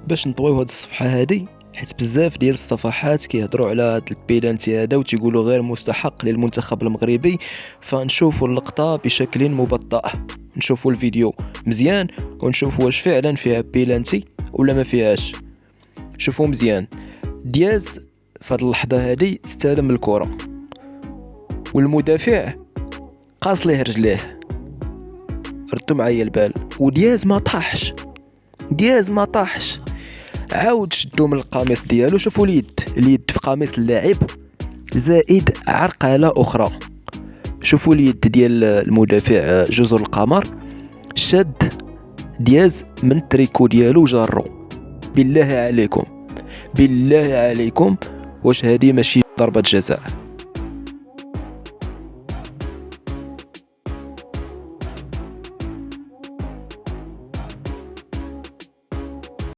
باش نطويو هاد الصفحه هادي، حيت بزاف ديال الصفحات كيهضروا على هاد البيلانتي هذا وتيقولوا غير مستحق للمنتخب المغربي. فنشوفوا اللقطه بشكل مبطأ، نشوفوا الفيديو مزيان ونشوفوا واش فعلا فيها بيلانتي ولا ما فيهاش. شوفوا مزيان، دياز في هاد اللحظه هادي استلم الكره والمدافع قاص ليه رجليه. ردوا معايا البال، ودياز ما طاحش، دياز ما طاحش. عاود شدو من القميص ديالو، شوفوا اليد في قميص اللاعب زائد عرقله اخرى. شوفوا اليد ديال المدافع جزر القمر، شد دياز من التريكو ديالو جارو. بالله عليكم، بالله عليكم، واش هذه ماشي ضربة جزاء؟